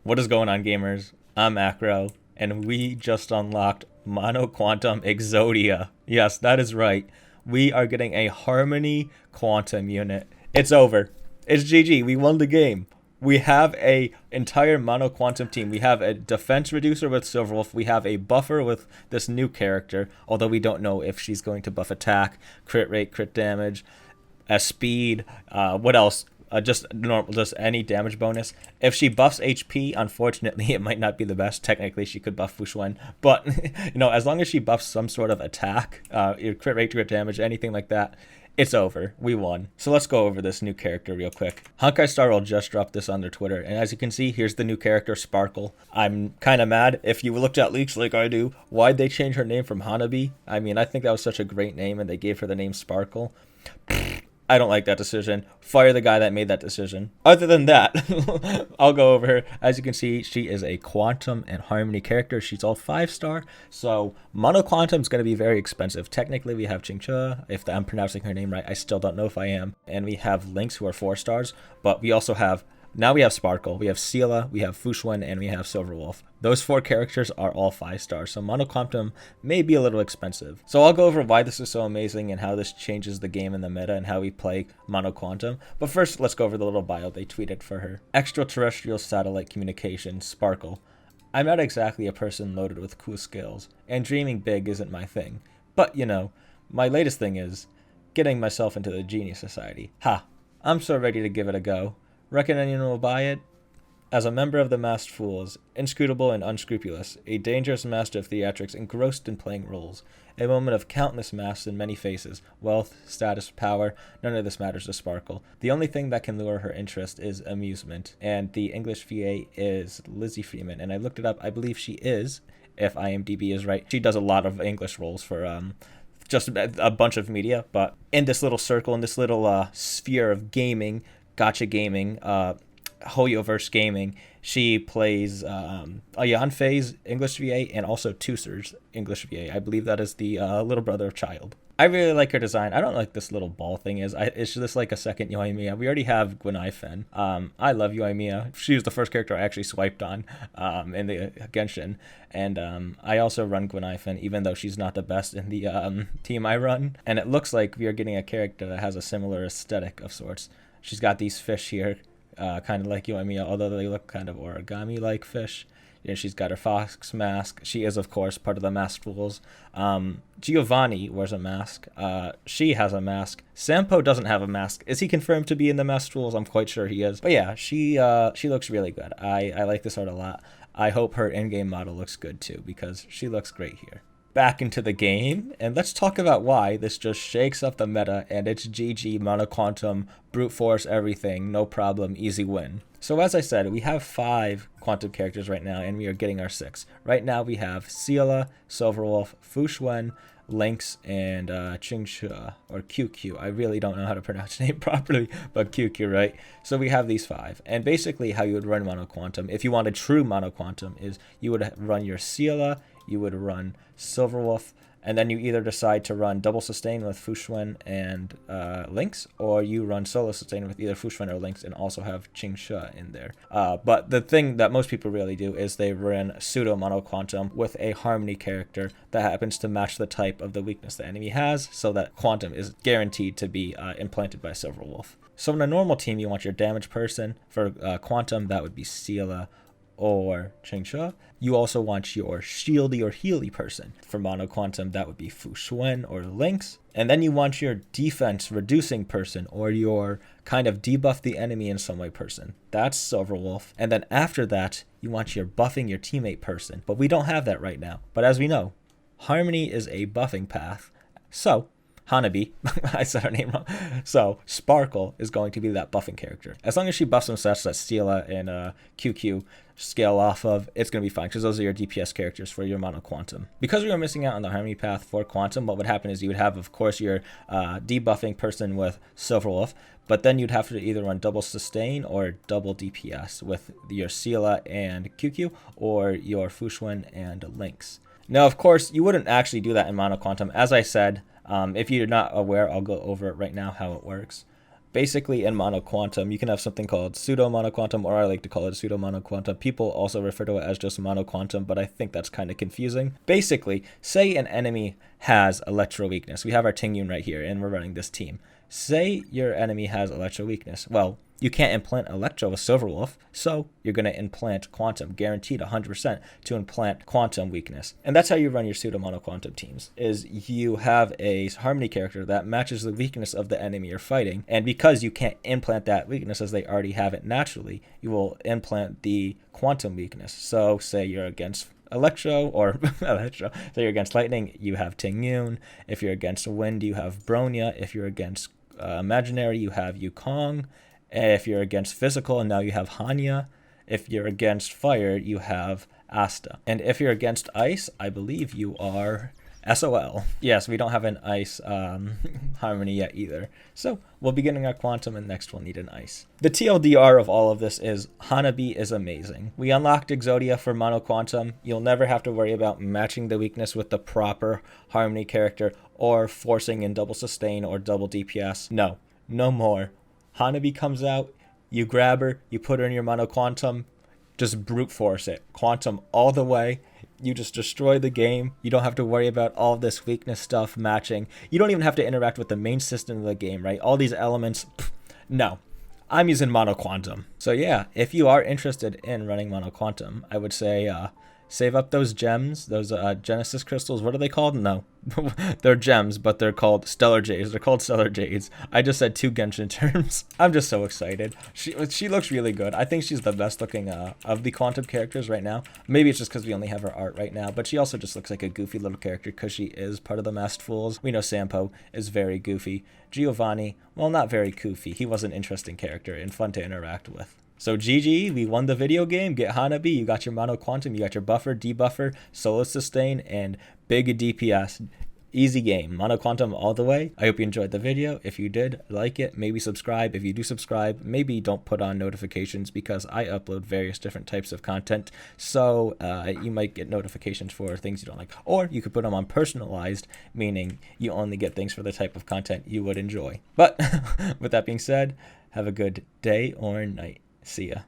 What is going on, gamers? I'm Acro, and we just unlocked Mono Quantum Exodia. Yes, that is right. We are getting a Harmony Quantum unit. It's over. It's GG. We won the game. We have a entire Mono Quantum team. We have a defense reducer with Silverwolf. We have a buffer with this new character, although we don't know if she's going to buff attack, crit rate, crit damage, speed. What else? Just normal, just any damage bonus. If she buffs HP, unfortunately, it might not be the best. Technically, she could buff Fushuen, but as long as she buffs some sort of attack, your crit rate, crit damage, anything like that, it's over. We won. So let's go over this new character real quick. Honkai Star World just dropped this on their Twitter, and as you can see, here's the new character, Sparkle. I'm kind of mad. If you looked at leaks like I do, why'd they change her name from Hanabi? I mean, I think that was such a great name, and they gave her the name Sparkle. I don't like that decision. Fire the guy that made that decision. Other than that, I'll go over her. As you can see, she is a Quantum and Harmony character. She's all 5-star. So Mono Quantum is going to be very expensive. Technically, we have Chingcha. If I'm pronouncing her name right, I still don't know if I am. And we have Lynx, who are 4 stars. But we also have... Now we have Sparkle, we have Sela, we have Fushuen, and we have Silverwolf. Those 4 characters are all 5 stars, so Mono Quantum may be a little expensive. So I'll go over why this is so amazing and how this changes the game in the meta and how we play Mono Quantum. But first, let's go over the little bio they tweeted for her. Extraterrestrial satellite communication, Sparkle. I'm not exactly a person loaded with cool skills, and dreaming big isn't my thing. But, my latest thing is getting myself into the Genius Society. Ha! I'm so ready to give it a go. Reckon anyone will buy it? As a member of the Masked Fools, inscrutable and unscrupulous, a dangerous master of theatrics engrossed in playing roles, a moment of countless masks and many faces, wealth, status, power, none of this matters to Sparkle. The only thing that can lure her interest is amusement, and the English VA is Lizzie Freeman, and I looked it up, I believe she is, if IMDb is right. She does a lot of English roles for, just a bunch of media, but in this little circle, in this little sphere of gaming, Gacha Gaming, Hoyoverse Gaming, she plays Ayanfei's English VA and also Tusser's English VA. I believe that is the little brother of Child. I really like her design. I don't like this little ball thing. It's just like a second Yoimiya. We already have Gwenaifen. I love Yoimiya. She was the first character I actually swiped on in the Genshin. And I also run Gwenaifen, even though she's not the best in the team I run. And it looks like we are getting a character that has a similar aesthetic of sorts. She's got these fish here, kind of like Yoimiya, although they look kind of origami-like fish. She's got her fox mask. She is, of course, part of the Masked Fools. Giovanni wears a mask. She has a mask. Sampo doesn't have a mask. Is he confirmed to be in the Masked Fools? I'm quite sure he is. But yeah, she looks really good. I like this art a lot. I hope her in-game model looks good too, because she looks great here. Back into the game, and let's talk about why this just shakes up the meta, and it's GG, Mono Quantum, brute force everything, no problem, easy win. So as I said, we have 5 Quantum characters right now, and we are getting our 6. Right now we have Sela, Silverwolf, Fushuen, Lynx, and Chingcha, or QQ. I really don't know how to pronounce the name properly, but QQ, right? So we have these 5. And basically how you would run Mono Quantum, if you wanted true Mono Quantum, is you would run your Sela, you would run Silverwolf, and then you either decide to run double sustain with Fushuen and Lynx, or you run solo sustain with either Fushuen or Lynx and also have Chingcha in there. But the thing that most people really do is they run pseudo Mono Quantum with a Harmony character that happens to match the type of the weakness the enemy has, so that Quantum is guaranteed to be implanted by Silverwolf. So in a normal team, you want your damage person. For Quantum, that would be Sela or Chingcha. You also want your shieldy or healy person. For Mono Quantum, that would be Fushuen or Lynx. And then you want your defense reducing person, or your kind of debuff the enemy in some way person. That's Silverwolf. And then after that, you want your buffing your teammate person. But we don't have that right now. But as we know, Harmony is a buffing path. So Hanabi, I said her name wrong. So Sparkle is going to be that buffing character. As long as she buffs some sets that Stela and QQ scale off of, it's going to be fine, because those are your DPS characters for your Mono Quantum. Because we were missing out on the Harmony path for Quantum, what would happen is you would have, of course, your debuffing person with Silverwolf, but then you'd have to either run double sustain or double DPS with your Sela and QQ, or your Fushuen and Lynx. Now, of course, you wouldn't actually do that in Mono Quantum. As I said, if you're not aware, I'll go over it right now how it works. basically in monoquantum, you can have something called pseudo monoquantum, or I like to call it pseudo monoquantum. People also refer to it as just monoquantum, but I think that's kind of confusing. Basically, say an enemy has electro weakness. We have our Tingyun right here, and we're running this team. Say your enemy has electro weakness. Well, you can't implant Electro with Silverwolf, so you're going to implant Quantum, guaranteed 100% to implant Quantum weakness. And that's how you run your pseudo-monoquantum teams, is you have a Harmony character that matches the weakness of the enemy you're fighting, and because you can't implant that weakness as they already have it naturally, you will implant the Quantum weakness. So say you're against Electro, or Electro, so you're against Lightning, you have Tingyun. If you're against Wind, you have Bronya. If you're against Imaginary, you have Yukong. If you're against Physical, and now you have Hanya. If you're against Fire, you have Asta. And if you're against Ice, I believe you are SOL. Yes, we don't have an Ice Harmony yet either. So we'll be getting our Quantum, and next we'll need an Ice. The TLDR of all of this is Hanabi is amazing. We unlocked Exodia for Mono Quantum. You'll never have to worry about matching the weakness with the proper Harmony character or forcing in double sustain or double DPS. No, no more. Hanabi comes out, you grab her, you put her in your Mono Quantum, just brute force it. Quantum all the way. You just destroy the game. You don't have to worry about all this weakness stuff matching. You don't even have to interact with the main system of the game, right? All these elements, no. I'm using Mono Quantum. So yeah, if you are interested in running Mono Quantum, I would say save up those gems, those Genesis crystals. What are they called? No, they're gems, but they're called Stellar Jades. They're called Stellar Jades. I just said 2 Genshin terms. I'm just so excited. She looks really good. I think she's the best looking of the Quantum characters right now. Maybe it's just because we only have her art right now, but she also just looks like a goofy little character because she is part of the Masked Fools. We know Sampo is very goofy. Giovanni, well, not very goofy. He was an interesting character and fun to interact with. So GG, we won the video game. Get Hanabi, you got your Mono Quantum, you got your buffer, debuffer, solo sustain, and big DPS. Easy game. Mono Quantum all the way. I hope you enjoyed the video. If you did, like it, maybe subscribe. If you do subscribe, maybe don't put on notifications because I upload various different types of content. So you might get notifications for things you don't like. Or you could put them on personalized, meaning you only get things for the type of content you would enjoy. But with that being said, have a good day or night. See ya.